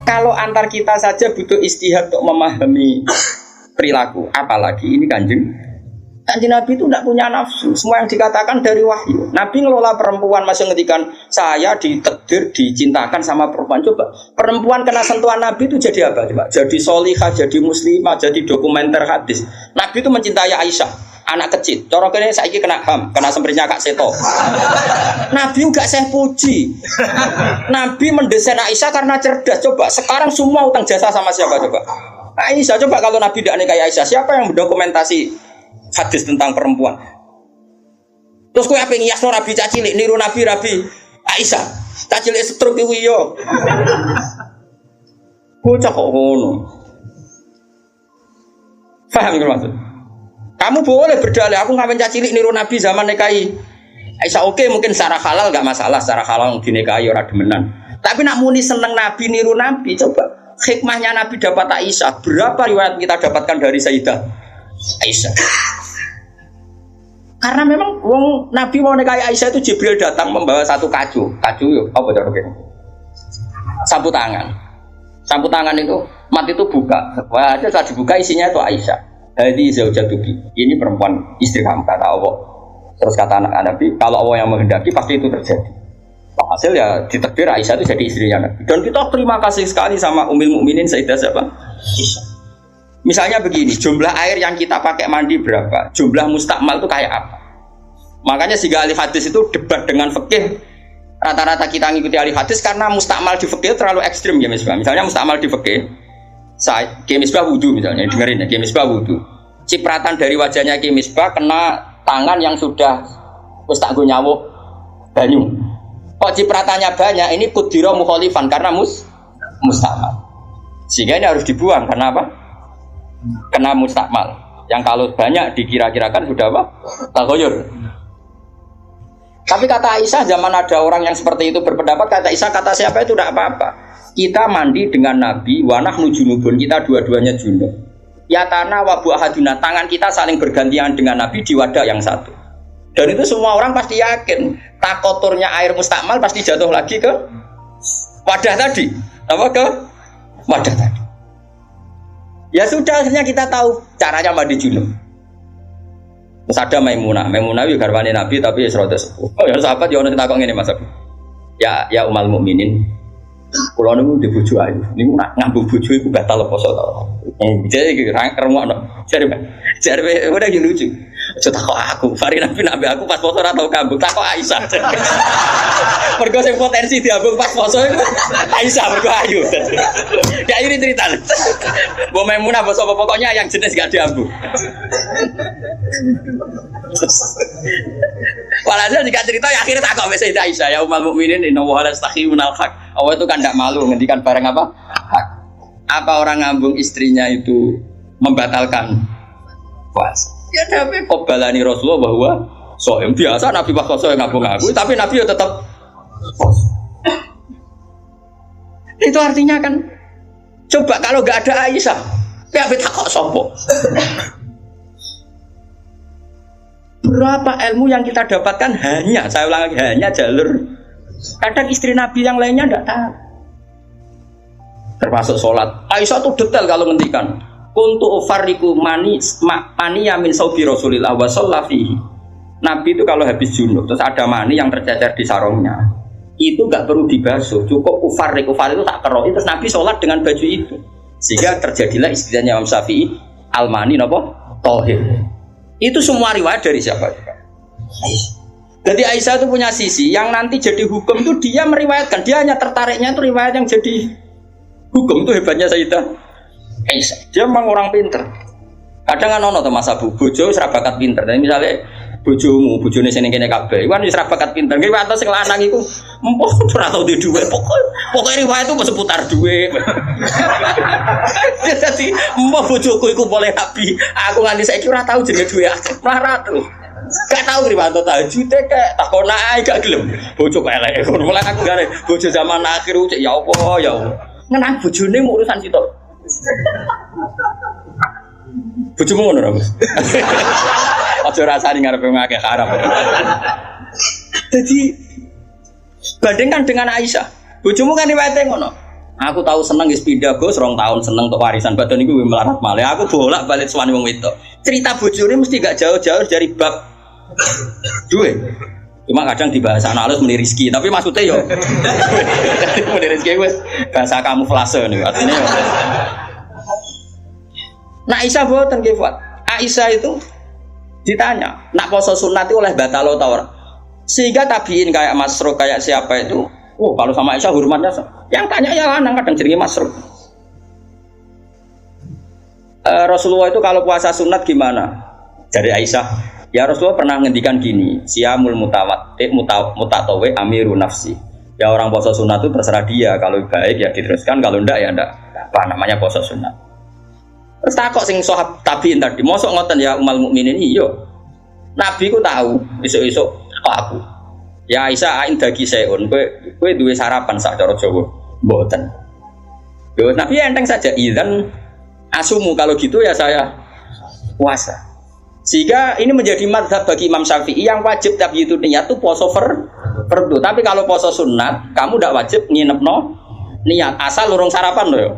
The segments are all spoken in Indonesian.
Kalau antar kita saja butuh istihad untuk memahami perilaku, apalagi ini kanjeng Nabi itu tidak punya nafsu. Semua yang dikatakan dari wahyu. Nabi ngelola perempuan masih ngedikan saya ditakdir dicintakan sama perempuan. Coba perempuan kena sentuhan Nabi itu jadi apa? Coba jadi solihah, jadi muslimah, jadi dokumenter hadis. Nabi itu mencintai Aisyah, anak kecil. Cara kene saiki kena HAM, kena semprinya Kak Seto. Nabi enggak saya puji. Nabi mendesain Aisyah karena cerdas. Coba sekarang semua utang jasa sama siapa coba? Aisyah. Coba kalau Nabi tidak nikahi Aisyah, siapa yang mendokumentasi hadis tentang perempuan? Terus kowe ape ngiyasno Nabi cacilik niru Nabi Aisyah. Cacilik stroke kuwi yo. Bocah kok ngono. Paham nggih maksud? Kamu boleh berdalih aku ngapain cacilik niru Nabi zaman nikahi Aisyah. Oke, mungkin secara halal enggak masalah, secara halal dinikahi ora demenan. Tapi nak muni seneng Nabi niru Nabi, coba hikmahnya Nabi dapat Aisyah. Berapa riwayat kita dapatkan dari Sayyidah Aisyah? Karena memang Nabi mau nikahi Aisyah itu Jibril datang membawa satu kacu yuk, apa cara begini? Sapu tangan itu mat itu buka. Wah, itu saat dibuka isinya itu Aisyah. Hadi zaujatuki. Ini perempuan istri kamu kata Allah. Terus kata anak Nabi, kalau Allah yang menghendaki pasti itu terjadi. Hasil ya ditakdir Aisyah itu jadi istrinya Nabi. Dan kita terima kasih sekali sama Ummul Mukminin Sayyidah siapa? Aisyah. Misalnya begini, jumlah air yang kita pakai mandi berapa? Jumlah mustakmal itu kayak apa? Makanya jika ahli hadis itu debat dengan fikih, rata-rata kita ngikuti ahli hadis karena mustakmal di fikih terlalu ekstrim ya Misbah. Misalnya mustakmal di fikih, Ki Misbah wudu misalnya, dengerin ya, Ki Misbah wudu. Cipratan dari wajahnya Ki Misbah kena tangan yang sudah wis tak go nyawuk banyu. Kok cipratannya banyak? Ini kudira mukhalifan karena mustakmal. Sehingga ini harus dibuang karena apa? Kena mustakmal yang kalau banyak dikira-kirakan sudah apa? Taghayyur. Tapi kata Aisyah, zaman ada orang yang seperti itu berpendapat, kata Aisyah, kata siapa itu tidak apa-apa. Kita mandi dengan Nabi, wa nahnu junubun, kita dua-duanya junub. Ya tanah wa bu'ahaduna, tangan kita saling bergantian dengan Nabi di wadah yang satu. Dan itu semua orang pasti yakin, tak kotornya air mustakmal pasti jatuh lagi ke wadah tadi. Apa ke wadah tadi? Ya sudah, akhirnya kita tahu caranya mandi junub. Terus ada Maimunah itu garwane Nabi tapi ya serota sepuh. Oh ya sahabat ya ono takok ngene Mas Abi. Ya Ummul Mukminin. Kula niku di bojo ayu. Niku nak ngambung bojo iku batal poso to. Jadi iki rangkremokno. Jare udah iki lucu. Aja takok aku, Fari Nabi aku pas poso ora tau ngambung, takok Aisyah. Mergo sing potensi diambung pas poso iku Aisyah mergo ayu. Ya ini cerita. Mbok Maimunah apa sapa pokoknya yang jenis gak diambung. Walhasil jika cerita ya akhirnya takok wis Sayyidah Aisyah ya Ummul Mukminin inna wa la yastakhiyunal haq. Allah itu kan tidak malu ngendikan barang apa? Hak. Apa orang ngambung istrinya itu membatalkan puasa? Ya tapi qobalani Rasulullah bahwa soem biasa Nabi pas soem ngambung aku, tapi Nabi ya tetap puasa. Itu artinya kan coba kalau enggak ada Aisyah, ya takok sopo. Berapa ilmu yang kita dapatkan hanya, saya ulang lagi, hanya jalur. Kadang istri Nabi yang lainnya tidak tahu. Termasuk sholat. Aisyah tuh detail kalau ngendikan. Kuntu ufarriku mani yamin saubi Rasulillah wa shallafihi. Nabi itu kalau habis junub terus ada mani yang tercecer di sarungnya, itu enggak perlu dibasuh, cukup ufarrik itu tak kerok. Terus Nabi sholat dengan baju itu. Sehingga terjadilah istilahnya Imam Syafi'i al-mani napa? Thahir. Itu semua riwayat dari siapa? Jadi Aisyah itu punya sisi yang nanti jadi hukum itu dia meriwayatkan, dia hanya tertariknya itu riwayat yang jadi hukum. Itu hebatnya Sayyidah Aisyah. Dia memang orang pinter. Kadang kan ono to Mas Abu, bojo wis ra bakat pinter. Dan misalnya bojone sing kene kabeh, iku wis ra bakat pinter. Nggih wates sing lanang iku empoh ora tau duwe dhuwit. Pokoke riwayat itu seputar duit. Jadi empoh bojoku iku boleh nabi. Aku nganti saiki ora tau jenenge duwe akeh. Melarat lho. Gak tau riwayat tahajud kek takon ae gak gelem. Bojo kok elek ngono. Mulane aku gare bojo zaman akhir cek ya apa ya. Ngenang bojone mu urusan sitok. Bojomu ngono ra, Mas? Aja rasane ngarepe ngakeh haram. Jadi bandingkan dengan Aisyah. Bojomu kan riwayate ngono. Aku tahu seneng wis pindah Gus, 2 tahun seneng untuk warisan badan iku melarat malih. Aku bolak-balik suwani wong wedok. Cerita bojone mesti gak jauh-jauh dari bab duwe. Cuma kadang di bahasa halus muni rezeki, tapi maksudnya yo muni rezeki wis bahasa kamuflase niku artinya. Nah Aisyah boten nggih, Pak. Aisyah itu ditanya, nak poso sunat itu oleh batalo ta ora? Sehingga tabiin kayak Masruq kayak siapa itu, kalau sama Aisyah hormatnya yang tanya ya lanang kadang jenenge Masruq. Rasulullah itu kalau puasa sunat gimana? Dari Aisyah, ya Rasulullah pernah ngendikan gini, siyamul mutatawe amiru nafsi. Ya orang puasa sunat itu terserah dia, kalau baik ya diteruskan, kalau enggak ya enggak. Apa namanya puasa sunat? Terus takok sing sahab tabiin tadi, mosok ngoten ya umal mukminin iya. Nabi ku tahu, esuk-esuk kok aku. Ya Aisyah ain dagi seun, kowe duwe sarapan sak cara Jawa. Mboten. Yo Nabi enteng saja idzan asumu kalau gitu ya saya puasa. Sehingga ini menjadi mazhab bagi Imam Syafi'i yang wajib tapi itu niat itu poso fardu. Tapi kalau poso sunat, kamu tidak wajib nginepno niat asal lurung sarapan loh.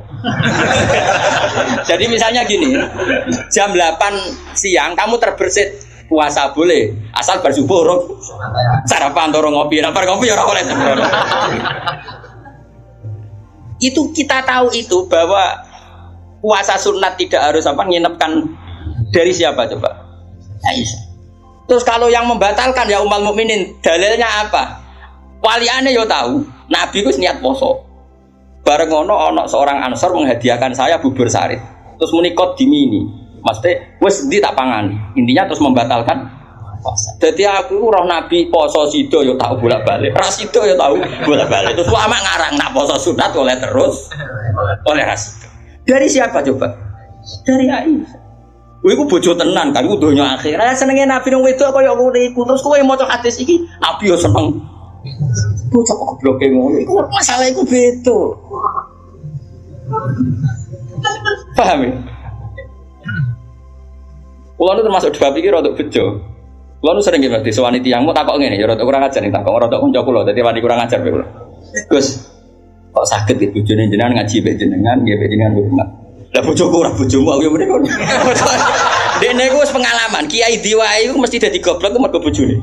Jadi misalnya gini, jam 8 siang kamu terbersit puasa boleh, asal bersubuh urung sarapan atau ngopi, lapar ngopi ya ora oleh sembrono. Itu kita tahu itu bahwa puasa sunat tidak harus apa nginepkan dari siapa coba? Aisyah. Terus kalau yang membatalkan ya ummul mukminin, dalilnya apa? Waliane yo tahu, Nabi ku niat poso. Bareng ono seorang Ansor menghadiahkan saya bubur sarit. Terus menikot di mini. Maksudnya wis ndi tak pangani. Intinya terus membatalkan puasa. Jadi aku roh Nabi poso sido yo tahu bolak-balik. Ras sido yo tahu bolak-balik. Terus lama ngarang nak poso sunat oleh terus oleh ras. Dari siapa coba? Dari Aisyah. Iku bojo tenan kan, iku donya akhir. Senenge Nabi nang wedok kaya ngono iku. Terus kowe maca hadis iki, Nabi yo seneng. Bocah kok bloke ngono. Iku masalah iku beda. Paham ya? Kulo nu termasuk dua pikir rodok bejo. Kulo nu sering nggih disewani tiyang mau takok ngene ya rodok kurang ajar ning takok rodok kanca kulo dadi wani kurang ajar kulo. Gus, kok saged iki bojone jenengan ngaji mbek jenengan, nggih mbek jenengan hormat. Lah bojoku ora bojomu aku yo mrene kono. Dene ku wis pengalaman, kiai diwae iku mesti dadi goblok ku mergo bojone.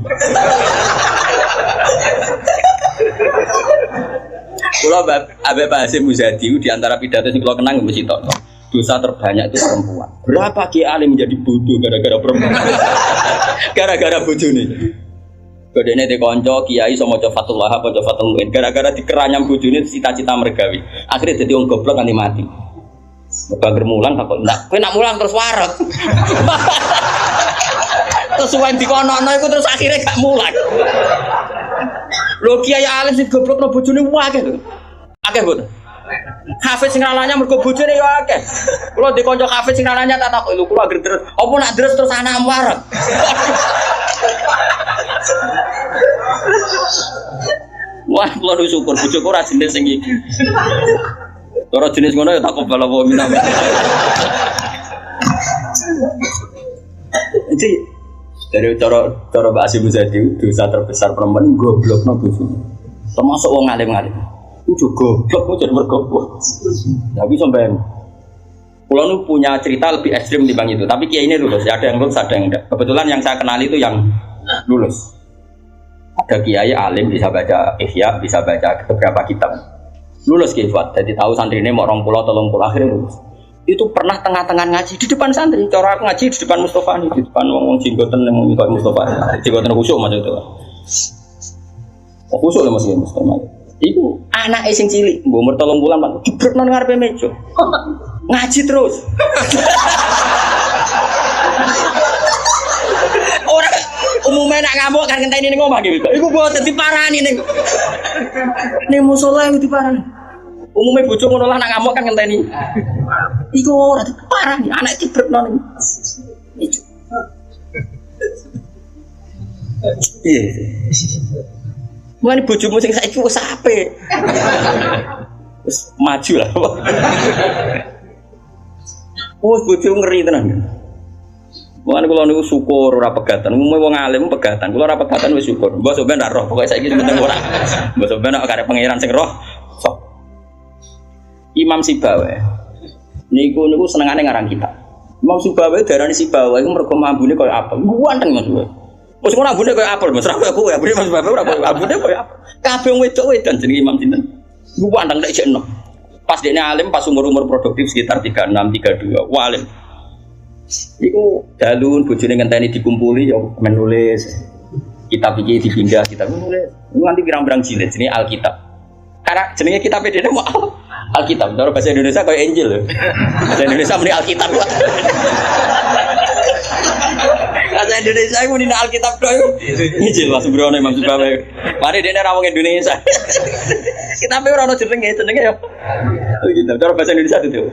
Kula Abe Hasyim Muzadi di antara pidato sing kula kenang mesti tok. Dosa terbanyak itu perempuan. Berapa kiai alim menjadi bodoh gara-gara perempuan? Gara-gara bojone. Godene de kanca kiai iso maca Fathul Wahhab, maca Fathul Muin. Gara-gara dikeranyam bojone cita-cita mergawi. Akhirnya dadi wong goblok nganti mati. Bangger mulang takut ndak. Kowe nak mulang terus wareg. Terus suwen dikono-ono iku terus akhirnya gak mulang. Lho kiai alim sing goblokno bojone akeh lho. Akeh mboten. Hafiz sing nalanya mergo bojone ya akeh. Kula di kanca hafiz sing nalanya tak takok lho kula gres. Apa nak dres terus anak wareg. Wah, kula syukur bojoku ora jenis sing iki. Ora jenis ngono ya tak kobal apa minam. Jadi dari cara Mbak Hasyim Muzadi dosa terbesar perempuan goblokno bojone. Termasuk wong alim-alim. Itu goblok kok jadi bergoblok. Tapi sampean kula nu punya cerita lebih ekstrim dibanding itu, tapi kiai ini lulus, ada yang lulus, ada yang enggak. Kebetulan yang saya kenal itu yang lulus. Ada kiai alim bisa baca Ihya, bisa baca beberapa kitab. Lulus kiai Fuad, jadi tahu santrine mau 20 30 akhirnya lulus. Itu pernah tengah-tengah ngaji di depan santri, cara aku ngaji di depan Mustafa nih, di depan wong jenggoten yang mau Mustafa, jenggoten khusyuk maksud itu. Oh khusyuk lah masih Mustafa. Iku anak sing cilik, mbok umur 3 bulan Pak, jebretno nang ngarepe meja. Ngaji terus. Ora umumnya nak ngamuk kan ngenteni ning omah iki. Iku mboten diparani ning musala iki diparani. Umumnya bojo ngono lah nak ngamuk kan ngenteni. Iku ora diparani, anak jebretno ning. Iya. Mulane bojomu sing saiki wis apik. Wis maju lah. Oh, bojomu ngeri tenan. Mulane kula niku syukur ora pegatan. Umume wong alim pegatan. Kula ora pegatan wis syukur. Mbok sampean ra roh, pokoke saiki penting ora. Mbok sampean nek karep pangeran sing roh. Sok. Imam Sibawa. Niku senengane ngarang kitab. Imam Sibawa darani Sibawa iku mergo ambune koyo apel. Ganteng Mas. Wes ngono ambune koyo apel Mas. Ra koyo kowe, ambune Mas Sibawa ora koyo ambune koyo apel. Kabeh wedok-wedan jenenge Imam sinten. Ganteng nek jekno. Pas dekne alim pas umur-umur produktif sekitar 36 32. Alim. Iku dalun bojone ngenteni dikumpuli ya menulis. Kitab iki dipindah kitab nulis. Nganti pirang-pirang jilid jenenge Alkitab. Karena jenenge kitab dene mau Alkitab. Cara bahasa Indonesia kayak Injil lho. Bahasa Indonesia muni Alkitab. Bahasa Indonesia iku muni Alkitab tok iku. Injil Mas Brono Imam Sibawa. Mari dene ra wong Indonesia. Kitabe ora ono jenenge ya. Alkitab. Cara bahasa Indonesia itu.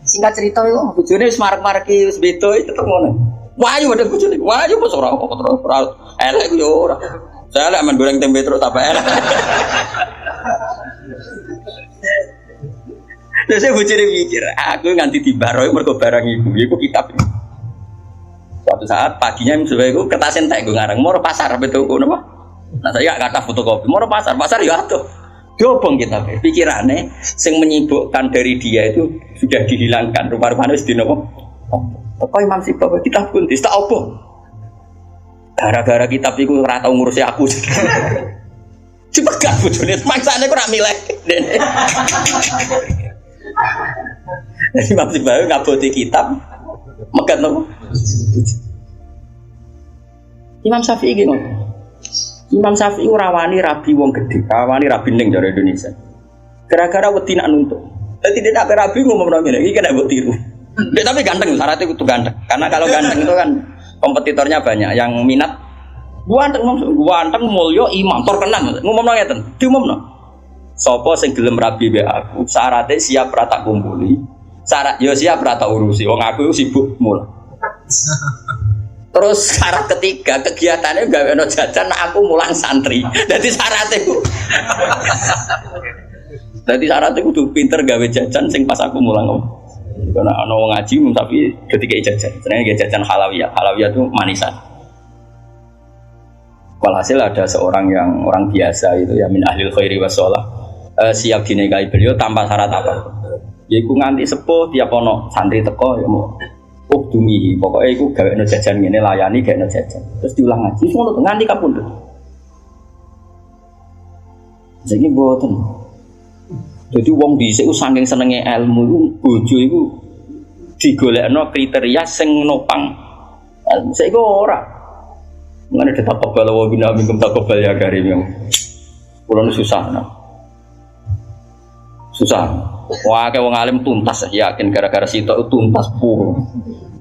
Singkat cerita iku bojone wis marek-mareki wis beda tetep ngono. Wayu ada bojone. Wayu mos ora kok terus elek yo ora. Saya lek men goreng tempe terus apa elek. Terus saya bojone mikir, aku nganti dibaroi mergo barang iku kitab. Suatu saat paginya misalnya iku kertas entek gue ngarang mau pasar betul kok napa. Nah saya gak kata fotokopi, mau pasar ya atuh. Diobong kita pikirannya sing menyibukkan dari dia itu sudah dihilangkan rupa-rupanya wis dinopo apa Imam Sibawa kitab pun tak obong gara-gara kitab itu ora tau ngurusi aku dipegat bojone maksane kok ora milih dene jadi Imam Sibawa ngaboti kitab megat nopo Imam Syafi'i iki ngono Imam Syafi'i rawani rabi wong gede, rawani rabi ning dari Indonesia. Gara-gara wedi nak nuntut. Dadi nek rabi ngomong ngene iki kena mbok tiru. Tapi ganteng, syaratnya itu ganteng. Karena kalau ganteng itu kan kompetitornya banyak yang minat. Ganteng mulya imam terkenal. Ngomong ngeten, diumumno. Sapa sing gelem rabi mbek aku, syaratnya siap ra tak kumpuli. Syarat yo siap ra tak urusi. Wong aku sibuk mul. Terus syarat ketiga kegiatannya gawe ono jajan aku mulang santri. Jadi syaratnya ku. Jadi syaratnya kudu pinter gawe jajan sing pas aku mulang. Karena ono ngaji tapi ketika jajan. Sebenarnya jajan halawiyah. Halawiyah itu manisan. Walhasil ada seorang yang orang biasa itu ya min ahlil khairi wassalah siap dinikahi beliau tanpa syarat apa. Yaiku nganti sepuh tiap ono santri teko ya mau dumi, pokoknya itu gawe no jajan ini layani gawe no jajan, terus diulang ngaji, semua tuh nganti kapundhut. Jadi boten. Jadi wong dhisik saking senenge ilmu iku bojo iku digolekno kriteria sing nopang ilmu. Saiki ora. Ngene ditakobal wa bina minkum takobal ya karim yang kulo susah. Susah. Wah, wong alim tuntas yakin gara-gara sitok tuntas pur.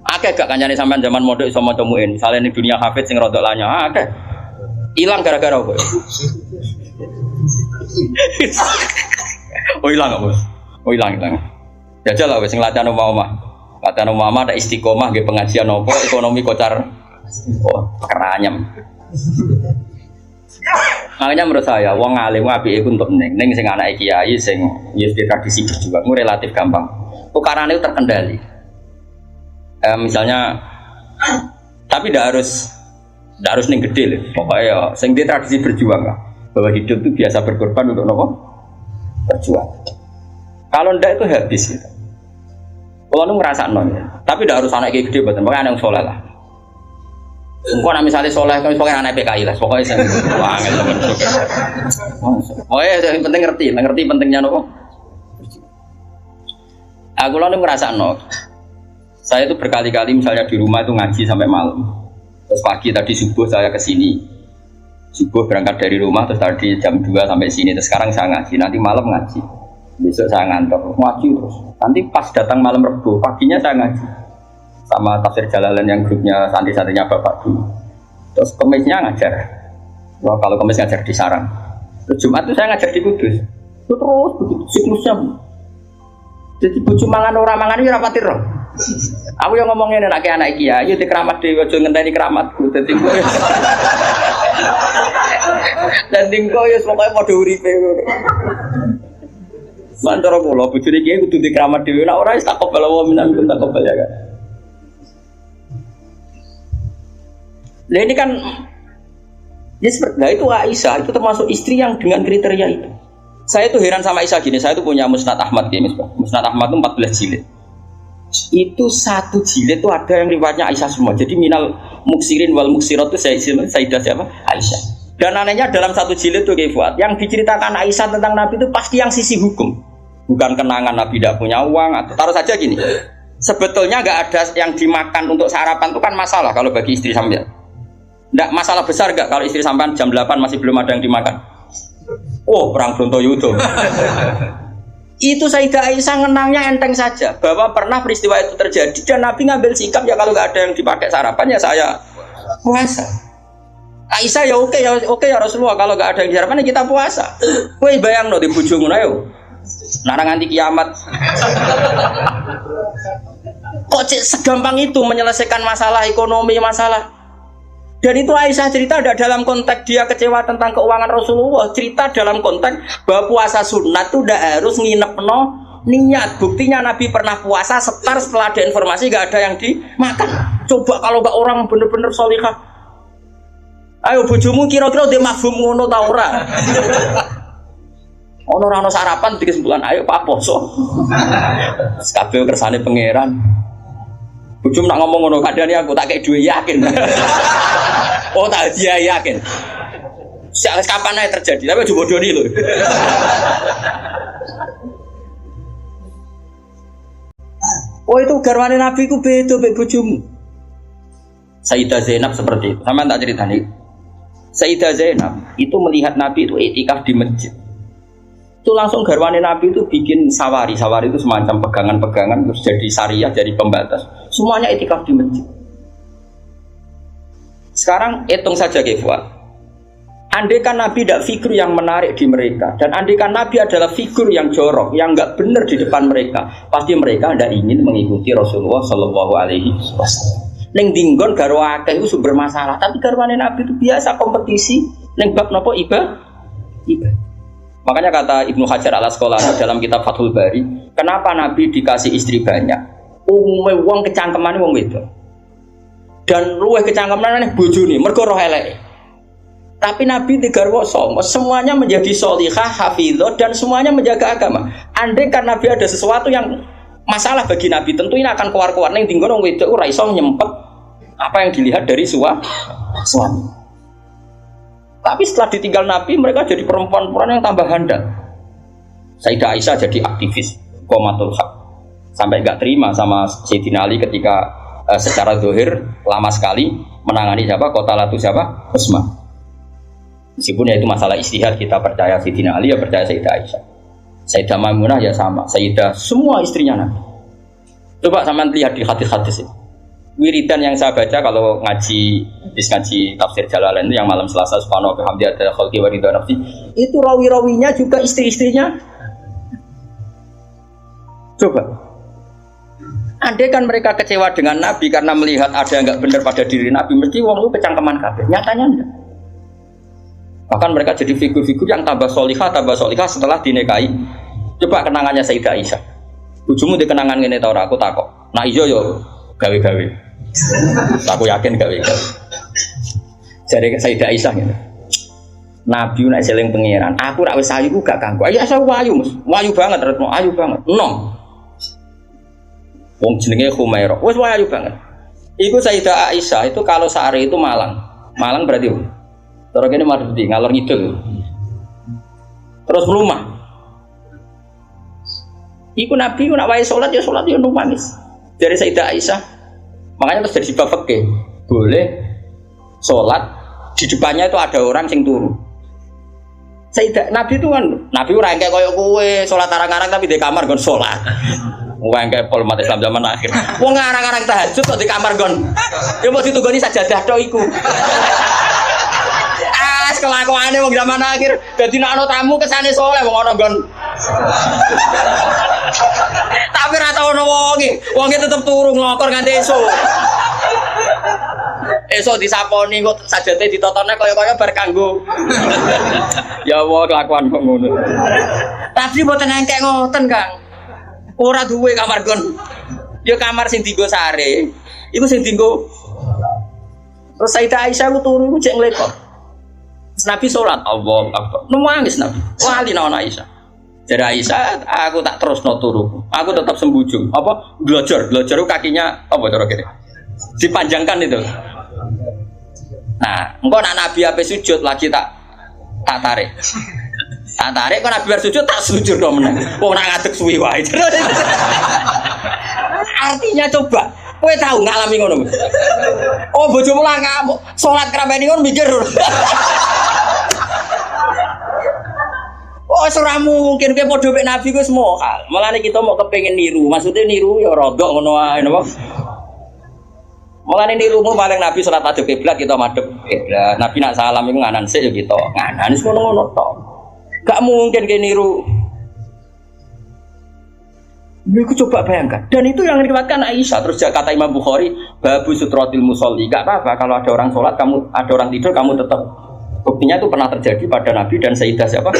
Akeh gak kancane sampean zaman mondok iso maca muin. Misale ning dunia hafid sing rodok lanya, akeh. Ilang gara-gara apa? Oh ilang apa? Oh ilang. Jajal lah wis nglacak omah-omah. Lacak omah ada istiqomah nggih pengajian apa ekonomi kocar. Oh, keranyam. Makanya menurut saya, wong alim apike iku untuk ning sing anake kiai sing wis tradisi berjuang itu relatif gampang. Tukarane itu terkendali. Misalnya, tapi tidak harus ning gede lho. Pokoknya ya, sing di tradisi berjuang lah. Bahwa hidup itu biasa berkorban untuk nopo? Berjuang. Kalau ndak itu habis gitu. Kalau nu ngrasakno ya. Tapi tidak harus anak kiai gede mboten, pokoknya anak soleh lah. Engko nek misale soleh kok pokoknya anak PKI lah, pokoknya sing angel temen. Yang penting ngerti pentingnya nopo. Aku lho ngrasakno. Saya itu berkali-kali misalnya di rumah itu ngaji sampai malam. Terus pagi tadi subuh saya ke sini. Subuh berangkat dari rumah terus tadi jam 2 sampai sini. Terus sekarang saya ngaji, nanti malam ngaji. Besok saya ngantor, ngaji terus. Nanti pas datang malam Rebo, paginya saya ngaji. Sama tafsir Jalalain yang grupnya santri-santrinya Bapak dulu. Terus Kemisnya ngajar. Wah, kalau Kemis ngajar di Sarang. Terus Jumat itu saya ngajar di Kudus. Itu terus begitu siklusnya. Jadi bojo mangan ora mangan iki ora pati roh. Aku yang ngomongin anak kiai, ayo dikeramat dhewe aja ngenteni keramatku. Dadi kowe. Dan dingko ya pokoke padha uripe ngono. Mantara kula bojone kiai kudu dikeramat dhewe, nek ora wis tak kobel wa minan tak kobel ya kan. Nah ini kan ya seperti itu Aisyah itu termasuk istri yang dengan kriteria itu Saya tuh heran sama Aisyah gini, saya tuh punya Musnad Ahmad gini, Musnad Ahmad itu 14 jilid. Itu satu jilid itu ada yang riwayatnya Aisyah semua. Jadi minal muksirin wal muksirat itu Sayyidah siapa? Aisyah. Dan anehnya dalam satu jilid itu Fuad, yang diceritakan Aisyah tentang Nabi itu pasti yang sisi hukum. Bukan kenangan Nabi tidak punya uang atau taruh saja gini. Sebetulnya nggak ada yang dimakan untuk sarapan itu kan masalah kalau bagi istri sampean. Nggak masalah besar nggak kalau istri sampean jam 8 masih belum ada yang dimakan. Oh, perang Brontoyudo. Itu Sayyidah Aisyah ngenangnya enteng saja bahwa pernah peristiwa itu terjadi dan Nabi ngambil sikap ya kalau nggak ada yang dipakai sarapan ya saya puasa. Aisyah ya oke ya Rasulullah kalau nggak ada yang sarapan ya kita puasa. Kowe bayang no di bojomu ayo. Narang nganti kiamat. Kok segampang itu menyelesaikan masalah ekonomi masalah. Dan itu Aisyah cerita ada dalam konteks dia kecewa tentang keuangan Rasulullah. Cerita dalam konteks bahwa puasa sunat itu udah harus nginep niat. Buktinya Nabi pernah puasa setar setelah ada informasi gak ada yang dimakan. Coba kalau gak orang bener-bener solihah. Ayo bojomu kira-kira dia mafhum ngono ta ora? Ono ora ono sarapan 3 bulan ayo Pak poso. Kabeh kersane pangeran. Bujum nak ngomong ngono kadane aku tak kek duwe yakin. Oh tak dia yakin. Siapa kapan aja terjadi tapi dibodohi lho. Oh itu garwane Nabi ku beda mek bojomu. Sayyidah Zainab seperti itu. Sampeyan tak ceritani. Sayyidah Zainab itu melihat Nabi itu iktikaf di masjid. Itu langsung garwane Nabi itu bikin sawari itu semacam pegangan-pegangan terus jadi syariah, jadi pembatas semuanya iktikaf di masjid. Sekarang hitung saja Fuad, andai kan Nabi tidak figur yang menarik di mereka dan andai kan Nabi adalah figur yang jorok yang nggak benar di depan mereka, pasti mereka tidak ingin mengikuti Rasulullah Shallallahu Alaihi Wasallam. Neng dinggon garwa akeh itu sumber masalah, tapi garwane Nabi itu biasa kompetisi neng bab nopo ibadah. Makanya kata Ibnu Hajar al-Asqalani dalam kitab Fathul Bari, kenapa Nabi dikasih istri banyak? Umumnya wong kecangkeman wong wedok. Dan luwih kecangkeman bojone mergo roh eleke. Tapi Nabi digarwa semuanya menjadi sholihah, hafizah dan semuanya menjaga agama. Andai kan Nabi ada sesuatu yang masalah bagi Nabi, tentu ini akan keluar-keluar ning dinggon wong wedok ora iso nyempet apa yang dilihat dari suami. Tapi setelah ditinggal Nabi, mereka jadi perempuan-perempuan yang tambah handal. Sayyidah Aisyah jadi aktivis Qomatul Haq. Sampai nggak terima sama Sayyidina Ali ketika secara zahir lama sekali menangani siapa? Qatalatu siapa? Utsman. Meskipun ya itu masalah ijtihad, kita percaya Sayyidina Ali, ya percaya Sayyidah Aisyah. Sayyidah Maimunah ya sama, Sayyidah semua istrinya Nabi. Coba sampean lihat di hadis-hadis itu. Wiridan yang saya baca kalau ngaji tafsir Jalalain itu yang malam Selasa subhanahu wa bihamdihi ada khalqi wa ridha nafsi, itu rawi-rawinya juga istri-istrinya. Coba andai kan mereka kecewa dengan Nabi karena melihat ada yang nggak benar pada diri Nabi, mesti wong lu kecangkeman kabeh. Nyatanya enggak. Bahkan mereka jadi figur-figur yang tambah solihah setelah dinikahi. Coba kenangannya Sayyidah Aisyah. Bojomu di kenangan ngene ta ora? Aku takok. Nah iya yo gawe-gawe. Aku yakin gawe-gawe. Jadi Sayyidah Aisyah gitu. Nabi nek seling pangeran, aku rak wis ayu gak kanggo. Ayo saya wayu, Mas. Wayu banget, retno ayu banget. Enom. Wong jenenge Khumairah. Wis wayu banget. Iku Sayyidah Aisyah itu kalau sehari itu Malang. Malang berarti terus kene Mardi ngalor ngidul. Terus rumah. Iku Nabi nak wae salat ya nangis. Dari Sayyidah Aisyah. Makanya terus jadi bab fikih. Boleh salat di depannya itu ada orang sing turu. Sayyidah Nabi itu kan Nabi ora engke koyo kowe salat arang-arang tapi di kamar gon salat. Wong engke umat Islam zaman akhir. Wong arang-arang tahajud kok di kamar gon. Ya mau ditunggoni sajadah tok iku. Kelakuane wong zaman akhir dadi nek ana tamu kesane saleh wong ana nggon. Tapi ra tau ono wonge tetep turu nglokor nganti esuk. Esuk disaponi kok sajate ditotone kaya-kaya bar kanggo. Ya Allah kelakuan kok ngono. Tapi mboten engkek ngoten, Kang. Ora duwe kamar nggon. Ya kamar sing dienggo sare. Iku sing dienggo. Terus Sayyidah Aisyah ku turu cek nglekok. Nabi sholat, Allah Akbar. Nangis Nabi. Wali naon Aisyah. Jadi Aisyah, aku tak terus turu. Aku tetap sembujung. Apa? Glojor kakinya apa cara kene? Dipanjangkan itu. Nah, engko nak Nabi ape sujud lagi tak tarik. Tak tarik kok Nabi bar sujud tak sujud kok meneh. Wong nak ngadeg suwi wae. Artinya coba, kowe tahu ngalami ngono. Oh, bojomu lah ngamuk. Salat krameni ngono mikir. Oh, ora mungkin kowe padha mek Nabi ku semua. Mulane kita mau kepengin niru. Maksudnya niru ya rodok ngono wae napa. Mulane nirumu paling Nabi salat madhep kiblat kita madhep kiblat. Nabi nak salam iku nganan sik ya kita. Nganan wis ngono-ngono tok. Gak mungkin kowe niru. Aku coba bayangkan. Dan itu yang diriwayatkan Aisyah. Terus kata Imam Bukhari, babu sutratil musolli. Gak apa-apa kalau ada orang sholat, kamu ada orang tidur, kamu tetap. Buktinya itu pernah terjadi pada Nabi dan Sayyidah siapa?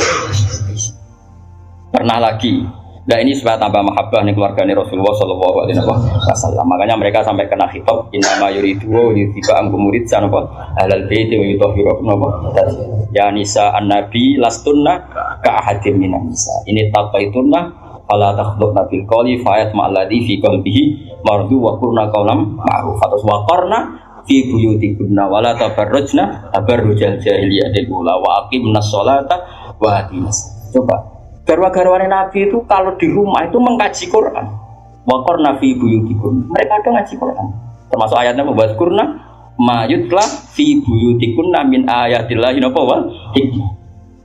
Pernah lagi. Nah ini supaya tambah mahabbah nih keluarganya Rasulullah Shallallahu Alaihi Wasallam. Makanya mereka sampai kena khitab inna mayuridu yutiba angkum murid sanapa halal baiti wa yutahhirukum napa ya nisa an-nabi lastunna ka ahadim minan nisa. Ini taqaitunna fala takhluqna bil qawli fa'at ma'alladhi fi qalbihi mardu wa qurna qawlam ma'ruf. Atas wa qarna fi buyutikunna wala tabarrujna tabarrujal jahiliyatil ula wa aqimnas sholata wa atinas. Coba garwa-garwane Nabi itu kalau di rumah itu mengkaji Quran. Wa qarna fi buyutikunna. Mereka ada ngaji Quran. Termasuk ayatnya membuat Qur'an ma yutla fi buyutikunna min ayatillahi wal hikmah.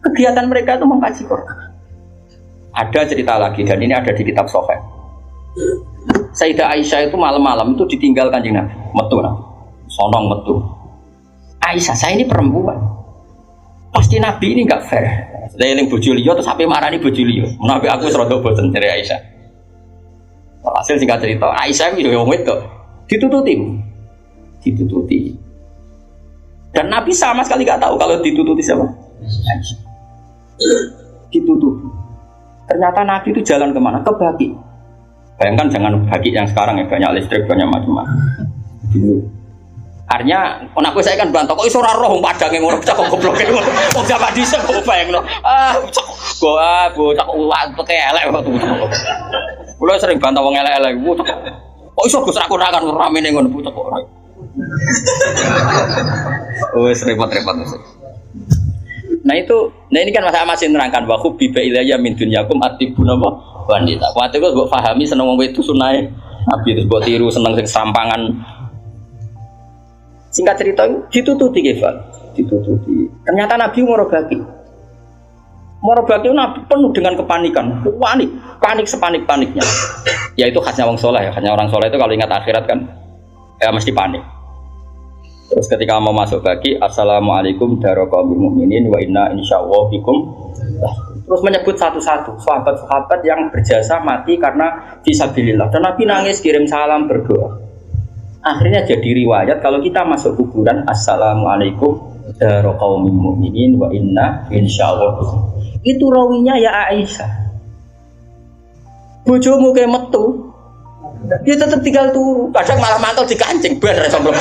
Kegiatan mereka itu mengkaji Quran. Ada cerita lagi dan ini ada di kitab Sahih. Sayyidah Aisyah itu malam-malam itu ditinggal Kanjeng Nabi. Metu nah. Sonong metu. Aisyah, saya ini perempuan. Pasti Nabi ini enggak fair. Saya eling bojo liya terus sampai marani bojo liya. Nabi aku serodo boten dari Aisyah. Hasil singkat cerita, Aisyah itu wong wedok. Ditututi. Dan Nabi sama sekali enggak tahu kalau ditututi siapa? Aisyah. Ditututi. Ternyata Nabi itu jalan kemana? Ke Baki. Bayangkan jangan Baki yang sekarang ya, banyak listrik, banyak macam-macam. Dulu. Artinya, aku saya kan bantah, kok iso ora roh padangnya ngono, cak kok goblok ngono. Wong jaman dhisik kok bayangno. Cak bocah ulah elek kok. Kulo sering bantah wong elek-elek. Kok iso Gus ra konakan ramene ngono bocah kok ora. Wes repot-repot. Nah ini kan masa masih nerangkan wa biba ilayya min dunyakum atibun apa wanita. Kuwi kok mbok pahami seneng wong itu sunahe Nabi terus mbok tiru seneng sing sampangan. Singkat cerita ditututi Kefal. Ditututi. Ternyata Nabi Morobaki itu Nabi penuh dengan kepanikan, panik sepanik-paniknya. Ya itu khasnya orang soleh ya, khasnya orang soleh itu kalau ingat akhirat kan ya mesti panik. Terus ketika mau masuk Baki, assalamualaikum daraqaumil mu'minin wa inna insyaallah bikum. Terus menyebut satu-satu sahabat-sahabat yang berjasa mati karena fisabilillah. Dan Nabi nangis kirim salam berdoa. Akhirnya jadi riwayat kalau kita masuk kuburan assalamualaikum daraqaumil mu'minin wa inna insyaallah bikum. Itu rawinya ya Aisyah. Bojomu kayak metu. Dia tetap tinggal turu. Kadang malah mantul dikancing bar sombong.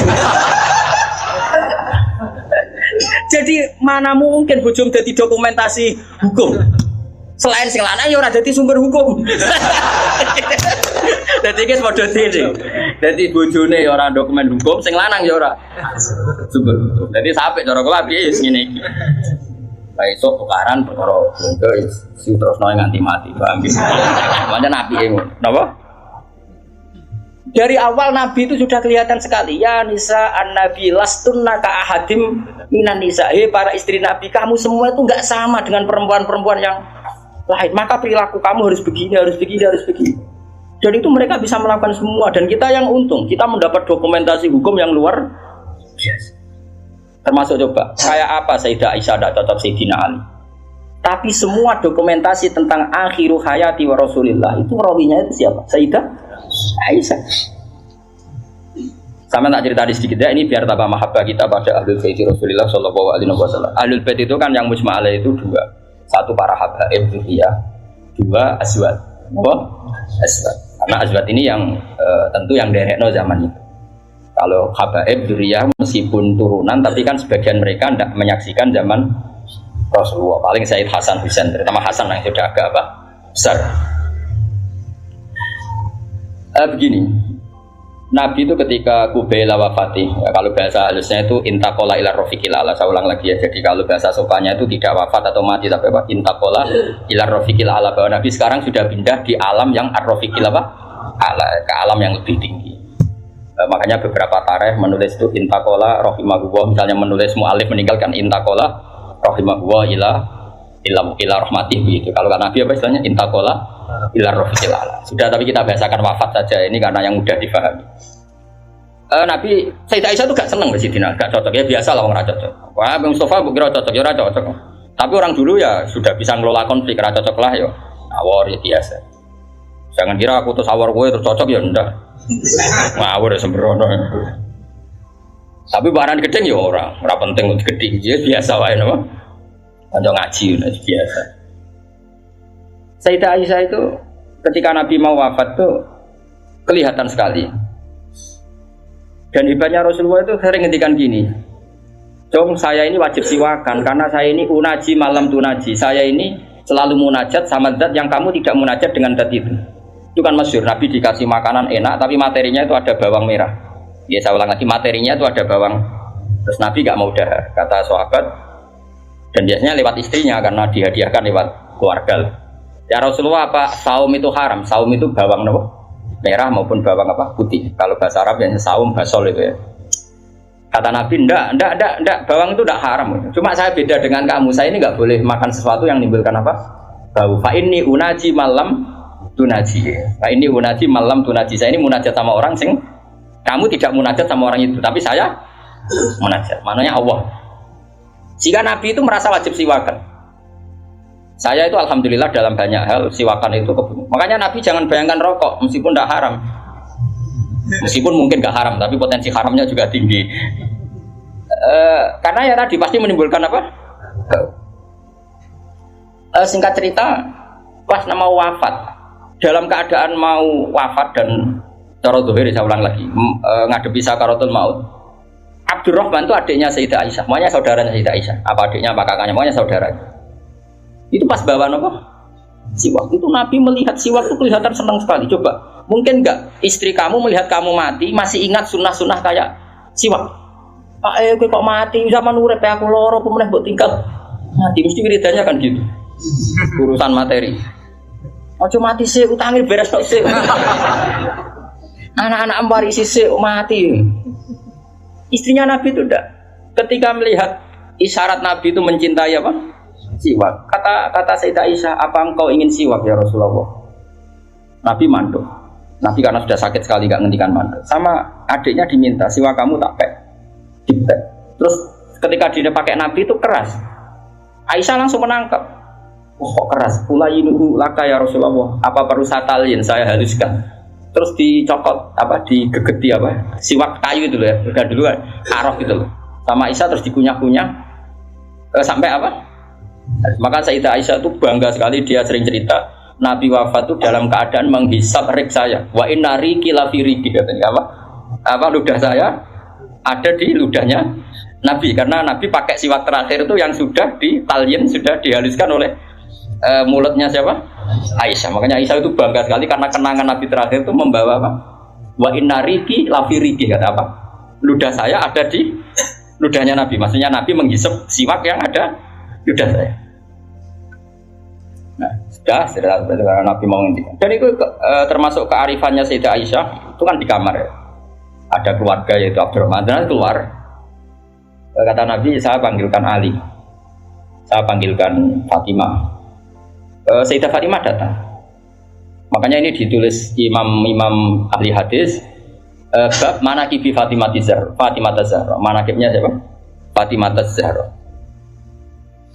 Jadi mana mungkin bojom dadi dokumentasi hukum. Selain sing lanang ya ora dadi sumber hukum. Dadi iki padha dene. Dadi bojone ya ora dokumen hukum, sing lanang ya ora sumber hukum. Dadi sampe cara kula piye wis ngene iki. Lah esuk tukaran perkara bondo sing terusno nganti mati, paham iki. Pancen apike ngono. Napa? Dari awal Nabi itu sudah kelihatan sekali ya nisa an-nabi lastunna ka ahadim minan nisa. Para istri Nabi kamu semua itu enggak sama dengan perempuan-perempuan yang lain. Maka perilaku kamu harus begini. Dan itu mereka bisa melakukan semua dan kita yang untung, kita mendapat dokumentasi hukum yang luar biasa. Termasuk coba kayak apa Sayyidah Aisyah tidak cocok Sayyidina Ali. Tapi semua dokumentasi tentang akhiru hayati wa Rasulillah itu rawinya itu siapa? Sayyidah Aisyah. Sama tak cerita sedikit ya, ini biar tambah mahabbah kita pada Ahlul Bait Rasulullah sallallahu alaihi wasallam. Ahlul Bait itu kan yang mujma' alaih itu dua. Satu para habaib dzurriyyah, dua azwaj. Apa? Azwaj. Karena azwaj ini yang tentu yang derekno zaman itu. Kalau habaib dzurriyyah meskipun turunan tapi kan sebagian mereka tidak menyaksikan zaman Rasulullah. Paling Sayyid Hasan Husain, terutama Hasan yang sudah agak besar. Begini, Nabi itu ketika Kubaila wafati, ya, kalau bahasa halusnya itu intakola ila rofiqil ala. Saya ulang lagi ya. Jadi kalau bahasa sopannya itu tidak wafat atau mati, tapi apa? Intakola ila rofiqil ala. Bahwa Nabi sekarang sudah pindah di alam yang ar-rofiqil apa? Ala, ke alam yang lebih tinggi. Makanya beberapa tarikh menulis itu intakola rohimahullah. Misalnya menulis mu'alif meninggalkan intakola rohimahullah ila rahmatih begitu. Kalau kan Nabi apa istilahnya intakola ila rofiqil ala. Sudah, tapi kita bahasakan wafat saja ini karena yang mudah difahami. Nabi Sayyidah Aisyah itu gak seneng di Sidina, gak cocok ya, biasa lah orang cocok. Wah, Bang Mustafa kira cocok, ya cocok. Tapi orang dulu ya sudah bisa ngelola konflik, ra cocok lah ya. Awor ya biasa. Jangan kira aku terus awor gue terus cocok ya ndak. Ngawur ya sembrono. Tapi baran gedeng ya ora penting untuk gedeng, ya biasa wae napa. Kanca ngaji biasa. Sayyidah Aisyah itu ketika Nabi mau wafat tuh kelihatan sekali. Dan hebatnya Rasulullah itu sering ngendikan gini, "Jom, saya ini wajib siwakan karena saya ini unaji malam tunaji. Saya ini selalu munajat sama zat yang kamu tidak munajat dengan zat itu." Itu kan masyhur, Nabi dikasih makanan enak tapi materinya itu ada bawang merah. Ya saya ulang lagi, materinya itu ada bawang. Terus Nabi gak mau dahar, kata sahabat. Dan biasanya lewat istrinya karena dihadiahkan lewat keluarga. Ya Rasulullah, apa saum itu haram? Saum itu bawang apa? Merah maupun bawang apa? Putih. Kalau bahasa Arab yang saum basol itu ya. Kata Nabi, enggak, bawang itu enggak haram. Cuma saya beda dengan kamu. Saya ini enggak boleh makan sesuatu yang menimbulkan apa? Bau. Fa inni unaji malam tunaji. Fa inni unaji malam tunaji. Saya ini munajat sama orang sing kamu tidak munajat sama orang itu, tapi saya munajat. Maknanya Allah. Jika Nabi itu merasa wajib siwakan. Saya itu alhamdulillah dalam banyak hal siwakan itu makanya Nabi jangan bayangkan rokok meskipun tidak haram, meskipun mungkin gak haram tapi potensi haramnya juga tinggi, karena ya tadi pasti menimbulkan apa? Singkat cerita, pas mau wafat, dalam keadaan mau wafat dan cara dohir saya ulang lagi ngadepi sakaratul maut, Abdurrahman itu adiknya Sayyidah Aisyah, makanya saudaranya Sayyidah Aisyah, apa adiknya apa kakaknya, makanya saudaranya. Itu pas bawa apa? Siwak. Itu Nabi melihat siwak itu kelihatan senang sekali. Coba, mungkin enggak istri kamu melihat kamu mati masih ingat sunnah-sunnah kayak siwak? Pak kok mati zaman urip aku loro pemeneh mbok tinggal. Mati mesti wiridanya kan gitu. Urusan materi. Ojo mati sih utangi beres tok sih. Anak-anak ambari sih mati. Istrinya Nabi itu enggak. Ketika melihat isyarat Nabi itu mencintai apa? Siwak. Kata Sayyidah Aisyah, apa engkau ingin siwak ya Rasulullah? Nabi mandul. Nabi karena sudah sakit sekali gak ngendikan mandul. Sama adiknya diminta siwak kamu tak pek. Dipek. Terus ketika dia pakai Nabi itu keras. Aisyah langsung menangkap. Oh kok keras? Ulayinuhu laka ya Rasulullah. Apa perlu satalin saya haluskan? Terus dicokot apa digegeti apa? Siwak kayu itu loh ya. Udah dulu kan arok gitu loh. Sama Aisyah terus dikunyah-kunyah sampai apa? Maka Sayyidah Aisyah itu bangga sekali, dia sering cerita Nabi wafat itu dalam keadaan menghisap rik saya. Wa inna riki lafi riki, katanya apa ludah saya ada di ludahnya Nabi, karena Nabi pakai siwak terakhir itu yang sudah ditalyin, sudah dihaluskan oleh mulutnya siapa? Aisyah. Makanya Aisyah itu bangga sekali karena kenangan Nabi terakhir itu membawa apa? Wa inna riki lafi riki, kata apa? Ludah saya ada di ludahnya Nabi. Maksudnya Nabi menghisap siwak yang ada sudah saya. Nah, sudah karena Nabi mau ngendikan. Dan itu termasuk kearifannya Sayyidah Aisyah, itu kan di kamar ya. Ada keluarga yaitu Abdurrahman, dan keluar. Kata Nabi, saya panggilkan Ali. Saya panggilkan Fatimah. Sayyidah Fatimah datang. Makanya ini ditulis imam ahli hadis bab manaqibi Fatimah Zahra. Manaqibnya siapa? Fatimah Zahra.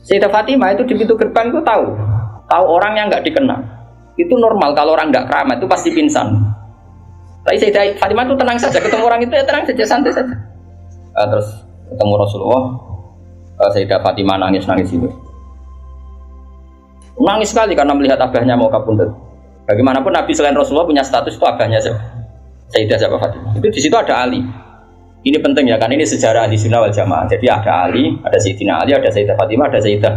Sayyidah Fatimah itu di pintu gerbang itu tahu orang yang nggak dikenal itu normal, kalau orang nggak keramat itu pasti pingsan. Tapi Sayyidah Fatimah itu tenang saja, ketemu orang itu ya tenang saja, santai saja. Terus ketemu Rasulullah, Sayyidah Fatimah nangis itu, nangis sekali karena melihat abahnya mau kabundut. Bagaimanapun Nabi selain Rasulullah punya status itu abahnya siapa? Sayyidah Fatimah. Itu di situ ada Ali. Ini penting ya, kan ini sejarah Ahli Sunnah wal Jamaah. Jadi ada Ali, ada Sayyidina Ali, ada Sayyidah Fatimah, ada Sayyidah.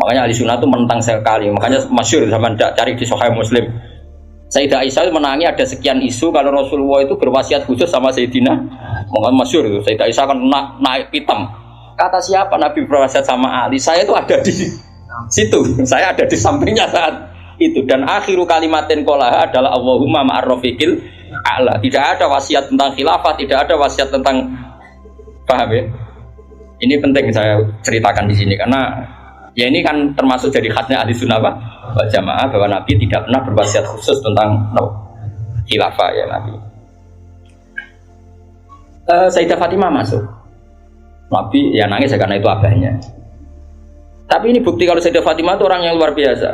Makanya ahli sunnah itu menentang sekali. Makanya masyhur zaman cari di Sahih Muslim. Sayyidah Aisyah itu menangi ada sekian isu kalau Rasulullah itu berwasiat khusus sama Sayyidina. Makanya masyhur itu Sayyidah Aisyah kan naik pitam. Kata siapa Nabi berwasiat sama Ali? Saya itu ada di situ. Saya ada di sampingnya saat itu. Dan akhiru kalimatin qolaha adalah Allahumma ma'ar rafiqil a'la. Tidak ada wasiat tentang khilafah, tidak ada wasiat tentang, paham ya? Ini penting saya ceritakan di sini karena ya ini kan termasuk jadi khasnya ahli sunnah wal jamaah bahwa Nabi tidak pernah berwasiat khusus tentang khilafah ya Nabi. Sayyidah Fatimah masuk. Nabi ya nangis ya karena itu abahnya. Tapi ini bukti kalau Sayyidah Fatimah itu orang yang luar biasa.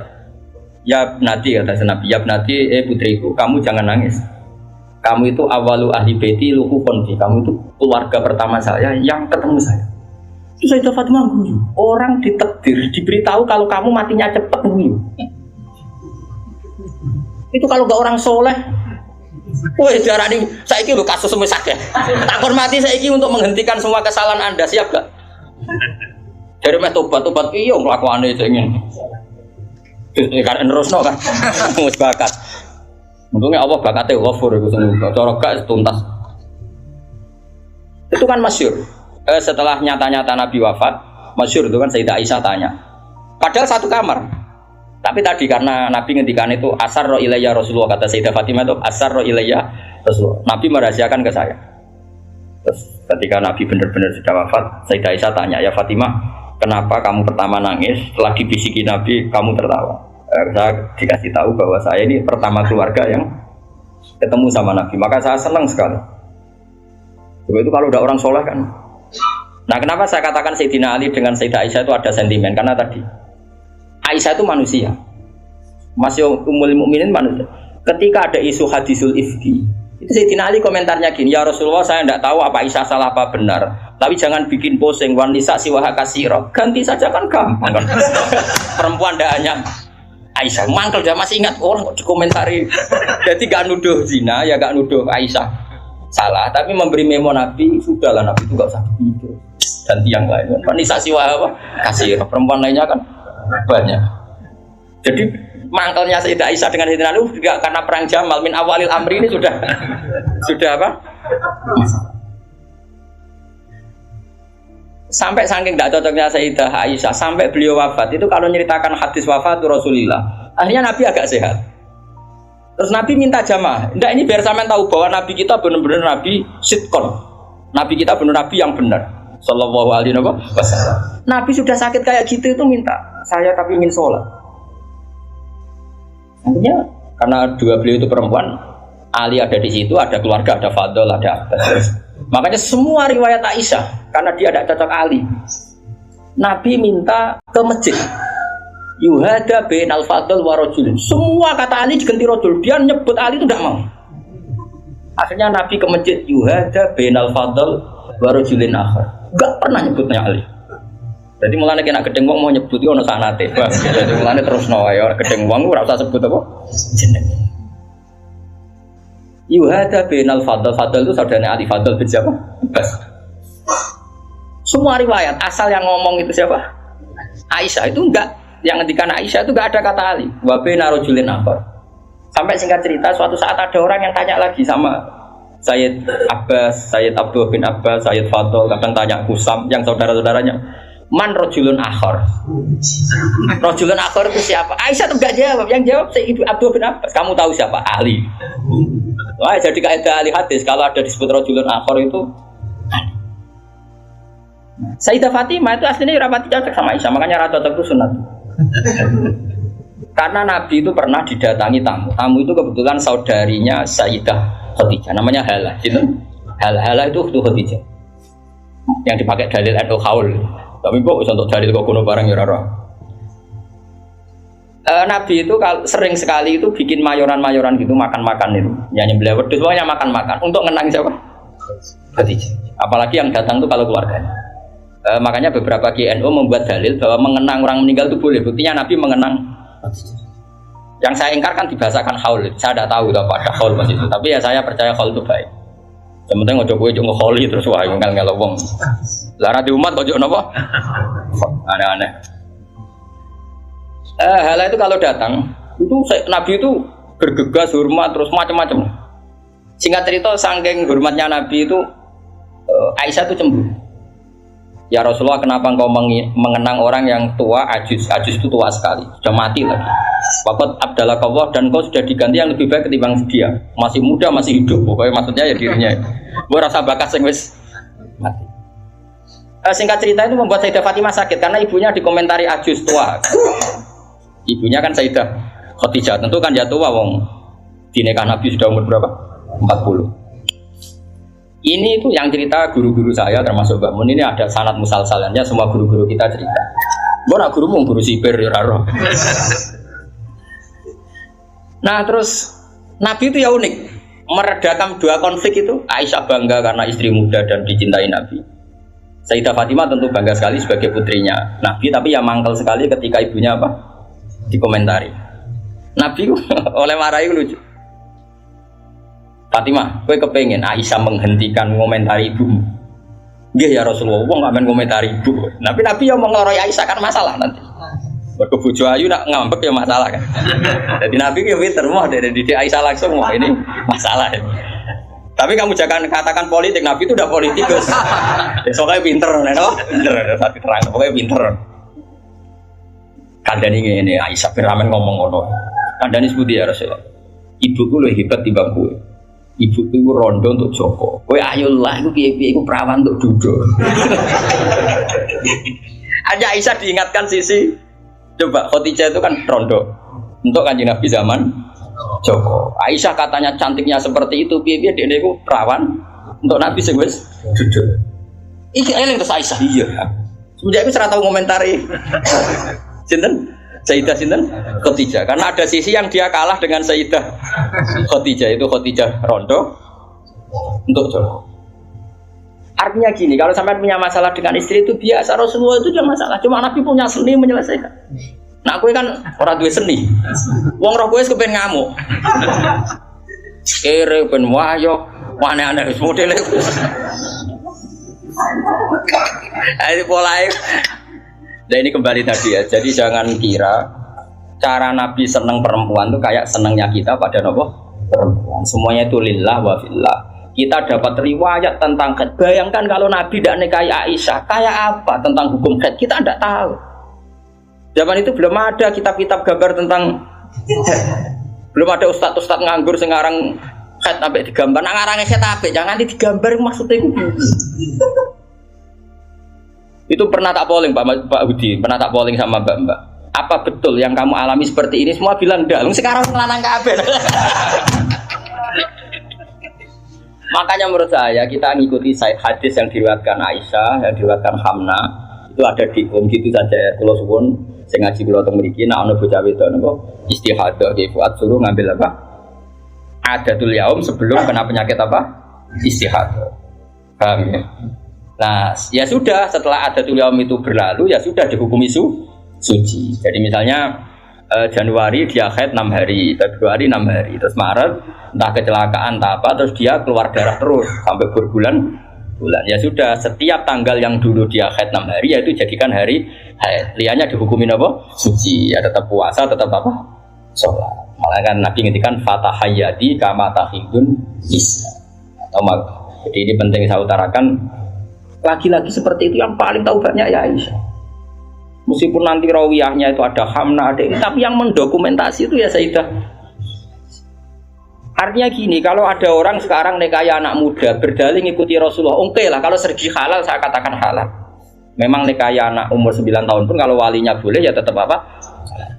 Ya Nati kata Nabi, ya Nati putriku, kamu jangan nangis. Kamu itu awalu ahli baiti luhu konfi. Kamu itu keluarga pertama saya yang ketemu saya. Itu Sayyidah Fatimah guyu. Orang ditakdir, diberitahu kalau kamu matinya cepat guyu. Itu kalau gak orang soleh, woi darani saiki lho kasus semua sakit. Tak hormati saiki untuk menghentikan semua kesalahan Anda, siap gak? Dari meh tobat iya nglakuane ingin. Kan nerusno kan. Wis bakat. Untungnya Allah bakatnya ghafur itu semua. Cara gak tuntas. Itu kan masyhur. Setelah nyata-nyata Nabi wafat, masyhur itu kan Sayyidah Aisyah tanya. Padahal satu kamar. Tapi tadi karena Nabi ngendikan itu asarra ilayya Rasulullah, kata Sayyidah Fatimah itu asarra ilayya Rasulullah. Nabi merahasiakan ke saya. Terus ketika Nabi benar-benar sudah wafat, Sayyidah Aisyah tanya, "Ya Fatimah, kenapa kamu pertama nangis? Setelah dibisiki Nabi, kamu tertawa?" Saya dikasih tahu bahwa saya ini pertama keluarga yang ketemu sama Nabi. Maka saya senang sekali. Coba itu kalau udah orang soleh kan. Nah, kenapa saya katakan Sayyidina Ali dengan Sayyidah Aisyah itu ada sentimen? Karena tadi Aisyah itu manusia, masih Ummul Mukminin manusia. Ketika ada isu hadisul ifki, itu Sayyidina Ali komentarnya gini, ya Rasulullah saya tidak tahu apa Aisyah salah apa benar, tapi jangan bikin posing wanita siwaha kasiro, ganti saja kan gampang kan. Perempuan tidak hanya Aisyah, mangkel dia masih ingat orang kok dikomentari. Jadi gak nuduh zina, ya gak nuduh Aisyah salah, tapi memberi memo Nabi, sudahlah Nabi itu gak usah begitu. Ganti yang lain. Wanita siwaha apa kasiro, perempuan lainnya kan banyak. Jadi mangkelnya Sayyidah Aisyah dengan Sayyidina Ali juga karena perang Jamal min awalil amri ini sudah apa? Sampai saking tidak cocoknya Sayyidah Aisyah sampai beliau wafat itu kalau nyeritakan hadis wafat Rasulullah, akhirnya Nabi agak sehat. Terus Nabi minta jamaah. Enggak, ini biar sampean tahu bahwa Nabi kita benar-benar Nabi sitkon. Nabi kita benar Nabi yang benar. Sallallahu alaihi wasallam. Nabi sudah sakit kayak gitu itu minta saya tapi ingin sholat. Akhirnya karena dua beliau itu perempuan, Ali ada di situ, ada keluarga, ada Fadl, ada Abbas. Makanya semua riwayat Aisyah karena dia tidak cocok Ali. Nabi minta ke masjid. Yuhada bainal Fadl wa rajulin. Semua kata Ali diganti rajul. Dia nyebut Ali itu tidak mau. Akhirnya Nabi ke masjid yuhada bainal Fadl wa rajulin akhar. Enggak pernah nyebutnya Ali. Jadi mulane kena gedeng wong mau nyebut yo ono sanate. Jadi mulane terus wae ora gedeng wong ora usah sebut apa jeneng. Yuhada bainal Fadl. Fadl itu saudaranya Ali Fadl bin siapa? Bas. Semua riwayat asal yang ngomong itu siapa? Aisyah itu enggak, yang ngendikan Aisyah itu enggak ada kata Ali. Wa baina rajulin akhar. Sampai singkat cerita suatu saat ada orang yang tanya lagi sama Sayyid Abbas, Sayyid Abdul bin Abbas, Sayyid Fadl, kadang tanya Kusam yang saudara-saudaranya. Man rajulun akhar. Rajulun akhar itu siapa? Aisyah tuh enggak jawab, yang jawab Sayyid Abdul bin Abbas. Kamu tahu siapa? Ali. Wah, jadi kaidah ahli hadis kalau ada disebut rajulun akhar itu Sayyidah Fatimah itu aslinya rapati cocok sama Aisyah, makanya rata cocok itu sunat. Karena Nabi itu pernah didatangi tamu. Tamu itu kebetulan saudarinya Sayyidah Khadijah, namanya Halah. Gitu. Halah itu Khadijah. Yang dipakai dalil atau haul. Tapi kok untuk dalil kok kuno barang ya ora. Nabi itu sering sekali itu bikin mayoran-mayoran gitu, makan-makan itu. Nyanyi beliau wedhus pokoknya makan-makan untuk ngenang siapa? Khadijah. Apalagi yang datang itu kalau keluarganya. Makanya beberapa KNU membuat dalil bahwa mengenang orang meninggal itu boleh. Buktinya Nabi mengenang. Yang saya ingkar kan dibahasakan haul. Saya tidak tahu apa ada haul pas itu. Tapi ya saya percaya haul itu baik. Yang penting ojo kowe njuk ngkholi terus wae ngel-ngel wong. Lah di umat ojo napa? Aneh-aneh. Hala itu kalau datang itu Nabi itu bergegas hormat terus macam-macam. Singkat cerita saking hormatnya Nabi itu Aisyah itu cemburu. Ya Rasulullah, kenapa engkau mengenang orang yang tua, ajus itu tua sekali, sudah mati lagi. Waqad abdalakallah, dan kau sudah diganti yang lebih baik ketimbang dia. Masih muda, masih hidup. Pokoknya maksudnya ya dirinya. Gue rasa bakat sing wis mati. Singkat cerita itu membuat Sayyidah Fatimah sakit karena ibunya dikomentari ajus tua. Ibunya kan Sayyidah Khadijah, tentu kan ya tua wong. Di nikah Nabi sudah umur berapa? 40. Ini itu yang cerita guru-guru saya termasuk Mbak Mun, ini ada sanad musalsalannya, semua guru-guru kita cerita. Gue nak guru sipir ya raro. Nah terus Nabi itu ya unik, meredakan dua konflik itu. Aisyah bangga karena istri muda dan dicintai Nabi. Sayyidah Fatimah tentu bangga sekali sebagai putrinya Nabi, tapi ya mangkel sekali ketika ibunya apa? Dikomentari. Nabi oleh marahi lucu. Fatimah, kowe kepengen Aisyah menghentikan ngomentari ibumu? Nggih ya Rasulullah, wong gak men ngomentari ibu. Tapi Nabi yang mengloroi Aisyah kan masalah nanti. Mergo bojo ayu nak ngambek ya masalah kan. Jadi Nabi ki pinter moh dari didik Aisyah langsung, wah ini masalah ya. Tapi kamu jangan katakan politik, Nabi itu udah politikus. Soalnya pinter, no? Pinter, tapi terang, pokoknya pinter. Kandani ini Aisyah bin Ramen ngomong ngono. Kandani sebuti ya Rasulullah. Ibuku lebih hebat timbang kowe. Ibu itu rondo untuk Joko. Kowe ayolah, iku piye-piye iku perawan untuk duduk. Aja Aisyah diingatkan sisi. Coba Khadijah itu kan rondo untuk Kanjeng Nabi zaman Joko. Aisyah katanya cantiknya seperti itu, piye-piye dekne iku perawan untuk Nabi sing wis duduk. Iki eling terus Aisyah. Iya. Semenjak itu ora tau ngomentari. Sinten? Sayyidah sinten? Khadijah. Karena ada sisi yang dia kalah dengan Sayyidah Khadijah, itu Khadijah rondo untuk Joko. Artinya gini, kalau sampai punya masalah dengan istri itu biasa, Rasulullah itu jangan masalah. Cuma Nabi punya seni menyelesaikan. Nah, kowe kan orang duwe seni. Wong roh kowe kepen ngamuk. Kere ben wayo, aneh-aneh wis modele. Ayo polahe. Nah ini kembali tadi ya, jadi jangan kira cara Nabi seneng perempuan itu kayak senengnya kita pada nopo perempuan. Semuanya itu lillah wa fillah. Kita dapat riwayat tentang khed. Bayangkan kalau Nabi tidak nikahi Aisyah, kayak apa tentang hukum khed? Kita tidak tahu. Zaman itu belum ada kitab-kitab gambar tentang khed. Belum ada ustadz-ustadz nganggur sekarang khed sampai digambar. Nah ngarangnya khed apa? Jangan digambar maksudnya itu. Itu pernah tak polling Pak Budi, pernah tak polling sama Mbak. Apa betul yang kamu alami seperti ini? Semua bilang enggak. Sekarang ngelanang kabeh. Makanya menurut saya kita ngikuti hadis yang diriwayatkan Aisyah, yang diriwayatkan Hamna. Itu ada di gitu saja. Kalau suwun sing ngaji kula teng mriki nek ana bocah wedok napa istihadah ki Fuad suruh ngambil apa? Adatul yaum sebelum kena penyakit apa? Istihadah. Paham ya? Nah, ya sudah setelah adatul yaum itu berlalu ya sudah dihukumi suci. Jadi misalnya Januari dia haid 6 hari, Februari 6 hari, terus Maret entah kecelakaan entah apa terus dia keluar darah terus sampai berbulan-bulan. Ya sudah setiap tanggal yang dulu dia haid 6 hari ya itu jadikan hari haid. Liannya dihukumin apa? Suci. Ya tetap puasa, tetap apa? Sholat. Malah kan Nabi ngintikan fatahayyadi kama tahidun isya. Jadi ini penting saya utarakan. Lagi-lagi seperti itu yang paling tahu banyak ya Aisyah. Meskipun nanti rawiyahnya itu ada Hamna, ada ini, tapi yang mendokumentasi itu ya Sayyidah. Artinya gini, kalau ada orang sekarang nikahi anak muda berdalih ngikuti Rasulullah, oke lah, kalau segi halal saya katakan halal. Memang nikahi anak umur 9 tahun pun kalau walinya boleh ya tetap apa?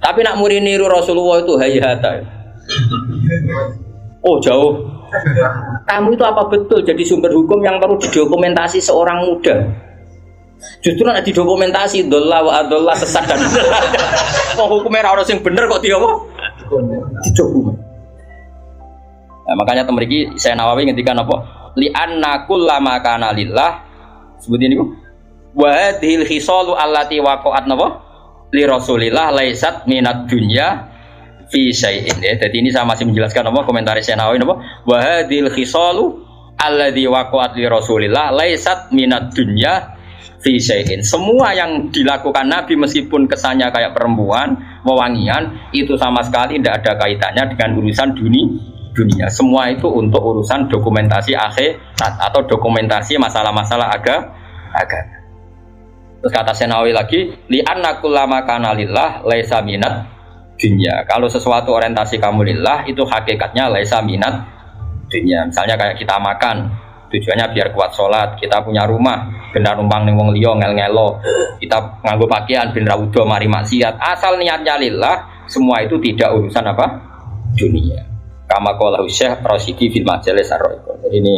Tapi nak murid niru Rasulullah itu hayata. Oh jauh. Kamu itu apa betul jadi sumber hukum yang perlu didokumentasi seorang muda? Justru ada didokumentasi dolla wa adolla sesat dan kok hukumnya orang yang bener kok dia apa? Didokumen. Nah, makanya temeriki saya Nawawi ngendikan apa? Li anna kullama kana lillah sebut ini kok. Wa hadhil khisalu allati waqa'at napa? Li Rasulillah laisat minad dunya fi syai'in ya. Jadi ini saya masih menjelaskan apa komentar saya Nawawi apa wa hadhil khisalu alladzi waqa'at li Rasulillah laisat minad dunya fi syai'in. Semua yang dilakukan Nabi meskipun kesannya kayak perempuan, wewangian, itu sama sekali tidak ada kaitannya dengan urusan dunia. Semua itu untuk urusan dokumentasi akhirat atau dokumentasi masalah-masalah agama. Terus kata Senawi lagi, li'anna kullama kana lillah laisa minat dunya. Kalau sesuatu orientasi kamu lillah itu hakikatnya laisa minat dunya. Misalnya kayak kita makan, tujuannya biar kuat sholat, kita punya rumah, benar numpang ning wong liya ngel-ngelo, kita nganggo pakaian ben ra udo mari maksiat. Asal niatnya lillah, semua itu tidak urusan apa? Dunia. Kama qala Syekh Rasyidi fil Majalis Ar-Ra'iqah. Jadi ini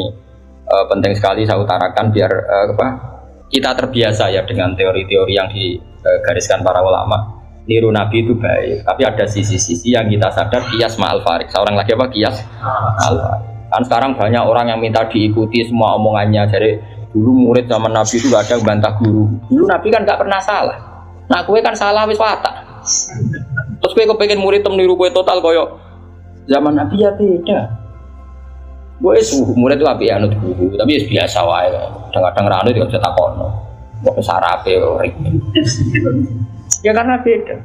penting sekali saya utarakan biar kita terbiasa ya dengan teori-teori yang digariskan para ulama. Niru Nabi itu baik, tapi ada sisi-sisi yang kita sadar qiyas ma'al farik. Seorang lagi apa qiyas ma'al farik. Kan sekarang banyak orang yang minta diikuti semua omongannya. Jadi dulu murid zaman Nabi itu gak ada yang bantah guru. Dulu Nabi kan gak pernah salah. Nah kowe kan salah wis watak. Terus kowe kepengin murid niru kowe total koyo zaman Nabi ya beda. Kowe murid itu api anut guru, tapi biasa wae. Kadang-kadang ra anut juga bisa takokno. Kok sarape ora. Ya karena beda.